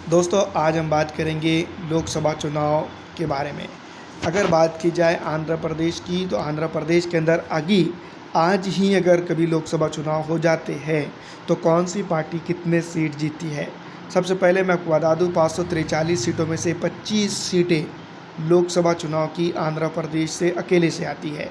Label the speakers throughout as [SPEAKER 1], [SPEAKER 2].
[SPEAKER 1] दोस्तों आज हम बात करेंगे लोकसभा चुनाव के बारे में। अगर बात की जाए आंध्र प्रदेश की, तो आंध्र प्रदेश के अंदर आज ही अगर कभी लोकसभा चुनाव हो जाते हैं तो कौन सी पार्टी कितने सीट जीती है। सबसे पहले मैं आपको बता दूँ 543 सीटों में से 25 सीटें लोकसभा चुनाव की आंध्र प्रदेश से अकेले से आती है।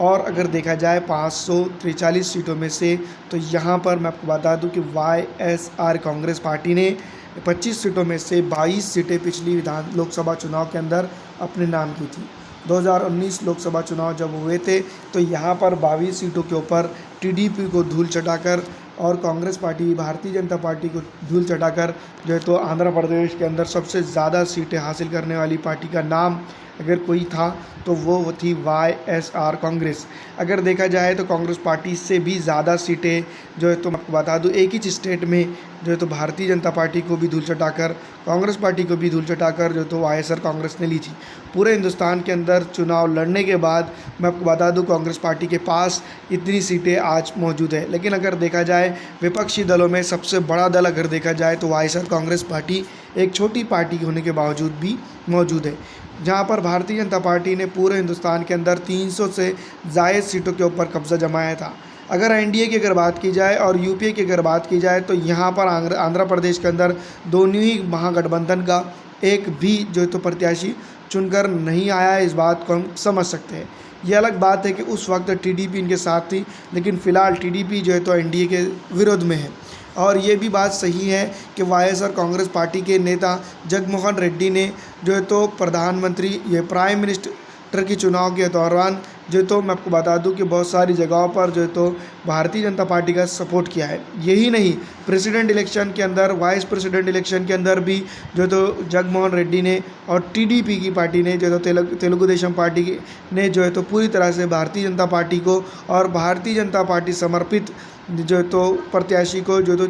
[SPEAKER 1] और अगर देखा जाए 543 सीटों में से, तो यहाँ पर मैं आपको बता दूं कि वाईएसआर कांग्रेस पार्टी ने 25 सीटों में से 22 सीटें पिछली लोकसभा चुनाव के अंदर अपने नाम की थी। 2019 लोकसभा चुनाव जब हुए थे तो यहाँ पर 22 सीटों के ऊपर टीडीपी को धूल चटाकर और कांग्रेस पार्टी भारतीय जनता पार्टी को धूल चटाकर जो है तो आंध्र प्रदेश के अंदर सबसे ज़्यादा सीटें हासिल करने वाली पार्टी का नाम अगर कोई था तो वो थी वाईएसआर कांग्रेस। अगर देखा जाए तो कांग्रेस पार्टी से भी ज़्यादा सीटें जो है तो मैं आपको बता दूं एक ही स्टेट में जो है तो भारतीय जनता पार्टी को भी धूल चटाकर कांग्रेस पार्टी को भी धूल चटाकर जो तो वाईएसआर कांग्रेस ने ली थी। पूरे हिंदुस्तान के अंदर चुनाव लड़ने के बाद मैं आपको बता दूं कांग्रेस पार्टी के पास इतनी सीटें आज मौजूद है। लेकिन अगर देखा जाए विपक्षी दलों में सबसे बड़ा दल अगर देखा जाए तो वाईएसआर कांग्रेस पार्टी एक छोटी पार्टी होने के बावजूद भी मौजूद है, जहां पर भारतीय जनता पार्टी ने पूरे हिंदुस्तान के अंदर 300 से ज़ायद सीटों के ऊपर कब्जा जमाया था। अगर एनडीए की अगर बात की जाए और यूपीए की अगर बात की जाए तो यहाँ पर आंध्र प्रदेश के अंदर दोनों ही महागठबंधन का एक भी जो है तो प्रत्याशी चुनकर नहीं आया है। इस बात को हम समझ सकते हैं। ये अलग बात है कि उस वक्त टीडीपी इनके साथ थी, लेकिन फ़िलहाल टीडीपी जो है तो एनडीए के विरोध में है। और ये भी बात सही है कि वाईएसआर कांग्रेस पार्टी के नेता जगनमोहन रेड्डी ने जो है तो प्रधानमंत्री ये प्राइम मिनिस्टर की चुनाव के दौरान जो तो मैं आपको बता दूं कि बहुत सारी जगहों पर जो है तो भारतीय जनता पार्टी का सपोर्ट किया है। यही नहीं, प्रेसिडेंट इलेक्शन के अंदर वाइस प्रेसिडेंट इलेक्शन के अंदर भी जो तो जगनमोहन रेड्डी ने और टीडीपी की पार्टी ने जो तो तेलुगु देशम पार्टी ने जो है तो पूरी तरह से भारतीय जनता पार्टी को और भारतीय जनता पार्टी समर्पित जो है तो प्रत्याशी को जो तो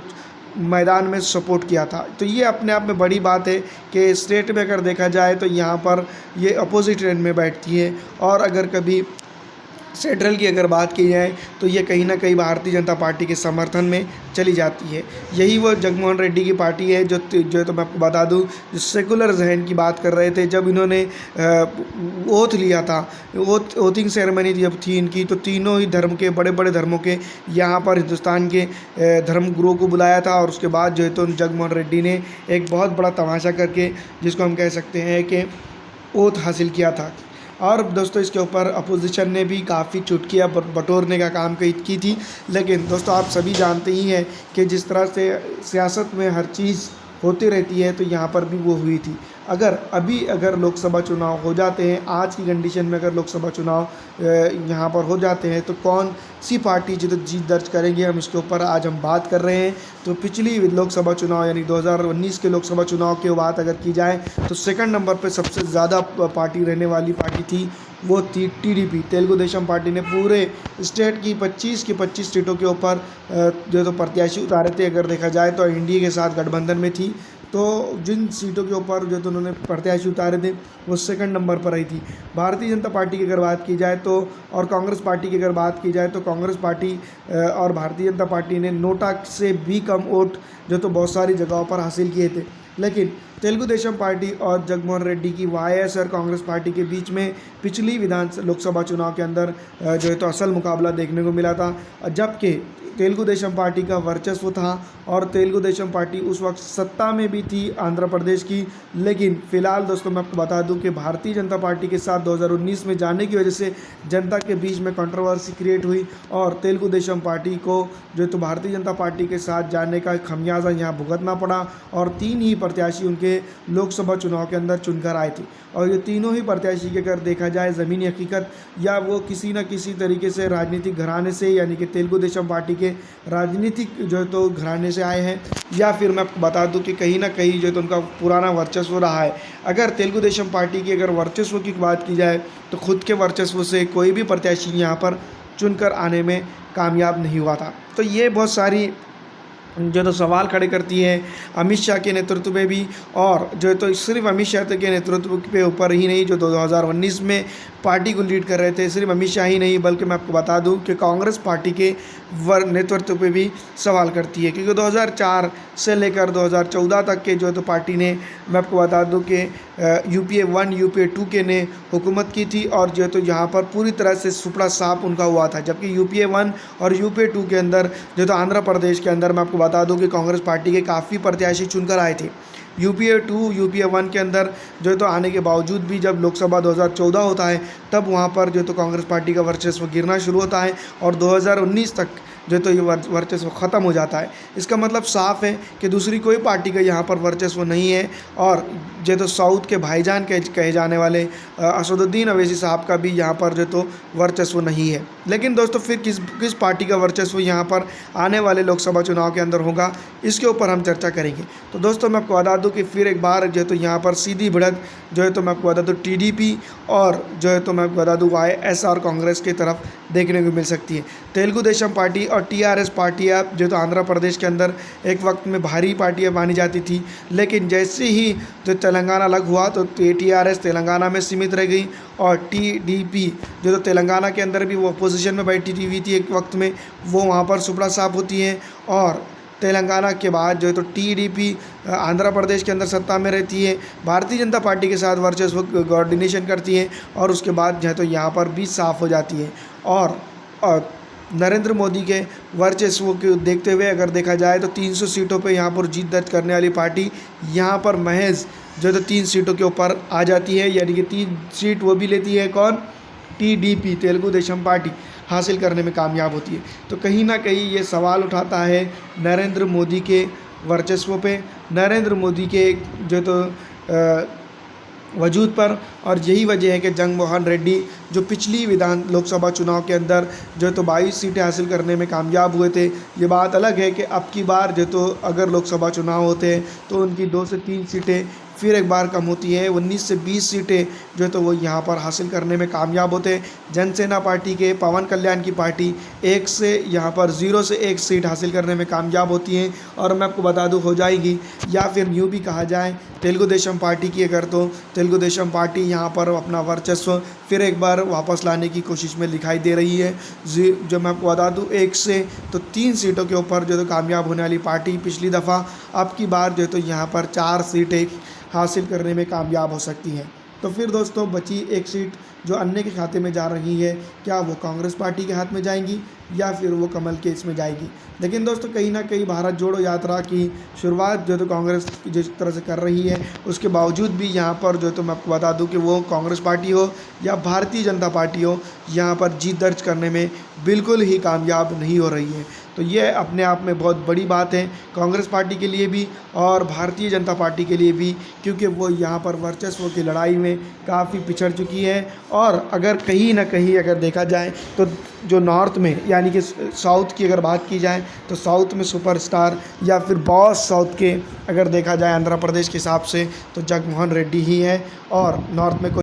[SPEAKER 1] मैदान में सपोर्ट किया था। तो ये अपने आप में बड़ी बात है कि स्टेट में अगर देखा जाए तो यहाँ पर ये अपोजिट एंड में बैठती है। और अगर कभी सेंट्रल की अगर बात की जाए तो ये कहीं ना कहीं भारतीय जनता पार्टी के समर्थन में चली जाती है। यही वो जगनमोहन रेड्डी की पार्टी है जो तो मैं आपको बता दूं जो सेकुलर जहन की बात कर रहे थे। जब इन्होंने ओथ लिया था, ओथिंग सेरेमनी जब थी इनकी, तो तीनों ही धर्म के बड़े बड़े धर्मों के यहाँ पर हिंदुस्तान के धर्म गुरुओं को बुलाया था। और उसके बाद जो है तो जगनमोहन रेड्डी ने एक बहुत बड़ा तमाशा करके जिसको हम कह सकते हैं कि ओथ हासिल किया था। और दोस्तों इसके ऊपर अपोजिशन ने भी काफ़ी चुटकियाँ बटोरने का काम की थी। लेकिन दोस्तों आप सभी जानते ही हैं कि जिस तरह से सियासत में हर चीज़ होती रहती है तो यहाँ पर भी वो हुई थी। अगर लोकसभा चुनाव हो जाते हैं, आज की कंडीशन में अगर लोकसभा चुनाव यहाँ पर हो जाते हैं तो कौन सी पार्टी जीत दर्ज करेंगे, हम इसके ऊपर आज हम बात कर रहे हैं। तो पिछली लोकसभा चुनाव यानी 2019 के लोकसभा चुनाव की बात अगर की जाए तो सेकंड नंबर पर सबसे ज़्यादा पार्टी रहने वाली पार्टी थी वो थी टीडीपी। तेलुगु देशम पार्टी ने पूरे स्टेट की 25 सीटों के ऊपर जो तो प्रत्याशी उतारे थे। अगर देखा जाए तो एनडीए के साथ गठबंधन में थी, तो जिन सीटों के ऊपर जो तो उन्होंने प्रत्याशी उतारे थे वो सेकंड नंबर पर आई थी। भारतीय जनता पार्टी की अगर बात की जाए तो और कांग्रेस पार्टी की अगर बात की जाए तो कांग्रेस पार्टी और भारतीय जनता पार्टी ने नोटा से भी कम वोट जो तो बहुत सारी जगहों पर हासिल किए थे। लेकिन तेलुगु देशम पार्टी और जगनमोहन रेड्डी की वाईएसआर कांग्रेस पार्टी के बीच में पिछली लोकसभा चुनाव के अंदर जो है तो असल मुकाबला देखने को मिला था, जबकि तेलुगु देशम पार्टी का वर्चस्व था और तेलुगु देशम पार्टी उस वक्त सत्ता में भी थी आंध्र प्रदेश की। लेकिन फ़िलहाल दोस्तों मैं आपको बता दूं कि भारतीय जनता पार्टी के साथ 2019 में जाने की वजह से जनता के बीच में कंट्रोवर्सी क्रिएट हुई और तेलुगु देशम पार्टी को जो तो भारतीय जनता पार्टी के साथ जाने का खमियाजा यहाँ भुगतना पड़ा और 3 ही प्रत्याशी उनके लोकसभा चुनाव के अंदर चुनकर आए थे। और ये तीनों ही प्रत्याशी के अगर देखा जाए ज़मीनी हकीकत या वो किसी न किसी तरीके से राजनीतिक घराने से यानी कि तेलुगु देशम पार्टी के राजनीतिक जो है तो घराने से आए हैं, या फिर मैं आपको बता दूं कि कहीं ना कहीं जो है तो उनका पुराना वर्चस्व रहा है। अगर तेलुगु देशम पार्टी की अगर वर्चस्व की बात की जाए तो खुद के वर्चस्व से कोई भी प्रत्याशी यहाँ पर चुनकर आने में कामयाब नहीं हुआ था। तो ये बहुत सारी जो तो सवाल खड़े करती है अमित शाह के नेतृत्व में भी, और जो तो सिर्फ अमित शाह के नेतृत्व के ऊपर ही नहीं, जो 2019 में पार्टी को लीड कर रहे थे, सिर्फ अमित शाह ही नहीं बल्कि मैं आपको बता दूं कि कांग्रेस पार्टी के नेतृत्व पे भी सवाल करती है, क्योंकि 2004 से लेकर 2014 तक के जो तो पार्टी ने, मैं आपको बता दूं कि UPA 1 UPA 2 के ने हुकूमत की थी, और जो तो यहाँ पर पूरी तरह से सुपड़ा साफ उनका हुआ था। जबकि UPA 1 और UPA 2 के अंदर जो तो आंध्र प्रदेश के अंदर मैं आपको बता दूं कि कांग्रेस पार्टी के काफ़ी प्रत्याशी चुनकर आए थे। UPA 2 UPA 1 के अंदर जो तो आने के बावजूद भी जब लोकसभा 2014 होता है तब वहाँ पर जो तो कांग्रेस पार्टी का वर्चस्व गिरना शुरू होता है, और 2019 तक जो तो ये वर्चस्व ख़त्म हो जाता है। इसका मतलब साफ है कि दूसरी कोई पार्टी का यहाँ पर वर्चस्व नहीं है, और जो तो साउथ के भाईजान कहे जाने वाले असदुद्दीन अवैसी साहब का भी यहाँ पर जो तो वर्चस्व नहीं है। लेकिन दोस्तों फिर किस पार्टी का वर्चस्व यहाँ पर आने वाले लोकसभा चुनाव के अंदर होगा, इसके ऊपर हम चर्चा करेंगे। तो दोस्तों मैं आपको बता दूँ कि फिर एक बार जो तो यहाँ पर सीधी भिड़त जो है तो मैं आपको बता दूँ TDP और जो है तो मैं आपको बता दूँ YSR कांग्रेस की तरफ देखने को मिल सकती है। तेलुगु देशम पार्टी और TRS पार्टियाँ जो तो आंध्र प्रदेश के अंदर एक वक्त में भारी पार्टियाँ मानी जाती थी, लेकिन जैसे ही जो तेलंगाना अलग हुआ तो TRS तेलंगाना में सीमित रह गई, और TDP जो तो तेलंगाना के अंदर भी वो अपोजिशन में बैठी हुई थी एक वक्त में, वो वहाँ पर सुपड़ा साफ होती हैं, और तेलंगाना के बाद जो है तो TDP आंध्र प्रदेश के अंदर सत्ता में रहती है, भारतीय जनता पार्टी के साथ वर्चस्व कोऑर्डिनेशन करती है, और उसके बाद जो है तो यहाँ पर भी साफ हो जाती है। और नरेंद्र मोदी के वर्चस्व को देखते हुए अगर देखा जाए तो 300 सीटों पे यहाँ पर जीत दर्ज करने वाली पार्टी यहाँ पर महज जो तो 3 सीटों के ऊपर आ जाती है, यानी कि 3 सीट वो भी लेती है कौन, TDP तेलुगु देशम पार्टी हासिल करने में कामयाब होती है। तो कहीं ना कहीं ये सवाल उठाता है नरेंद्र मोदी के वर्चस्व पे, नरेंद्र मोदी के जो तो वजूद पर, और यही वजह है कि जगनमोहन रेड्डी जो पिछली लोकसभा चुनाव के अंदर जो तो 22 सीटें हासिल करने में कामयाब हुए थे। ये बात अलग है कि अब की बार जो तो अगर लोकसभा चुनाव होते हैं तो उनकी 2 से 3 सीटें फिर एक बार कम होती है, 19 से 20 सीटें जो तो वो यहाँ पर हासिल करने में कामयाब होते हैं। जनसेना पार्टी के पवन कल्याण की पार्टी 1 से यहाँ पर 0 से 1 सीट हासिल करने में कामयाब होती हैं, और मैं आपको बता दूँ हो जाएगी, या फिर यूँ भी कहा जाए तेलुगु देशम पार्टी की अगर, तो तेलुगु देशम पार्टी यहाँ पर अपना वर्चस्व फिर एक बार वापस लाने की कोशिश में दिखाई दे रही है। जो मैं आपको बता दूँ 1 से तो 3 सीटों के ऊपर जो तो कामयाब होने वाली पार्टी पिछली दफ़ा, अब की बार जो तो यहाँ पर 4 सीटें हासिल करने में कामयाब हो सकती हैं। तो फिर दोस्तों बची 1 सीट जो अन्य के खाते में जा रही है, क्या वो कांग्रेस पार्टी के हाथ में जाएंगी या फिर वो कमल के इसमें जाएगी। लेकिन दोस्तों कहीं ना कहीं भारत जोड़ो यात्रा की शुरुआत जो तो कांग्रेस जिस तरह से कर रही है, उसके बावजूद भी यहाँ पर जो तो मैं आपको बता दूं कि वो कांग्रेस पार्टी हो या भारतीय जनता पार्टी हो, यहाँ पर जीत दर्ज करने में बिल्कुल ही कामयाब नहीं हो रही है। तो ये अपने आप में बहुत बड़ी बात है कांग्रेस पार्टी के लिए भी और भारतीय जनता पार्टी के लिए भी, क्योंकि वो यहाँ पर वर्चस्व की लड़ाई में काफ़ी पिछड़ चुकी है। और अगर कहीं ना कहीं अगर देखा जाए तो जो नॉर्थ में यानी कि साउथ की अगर बात की जाए तो साउथ में सुपरस्टार या फिर बॉस साउथ के अगर देखा जाए आंध्र प्रदेश के हिसाब से तो जगनमोहन रेड्डी ही है, और नॉर्थ में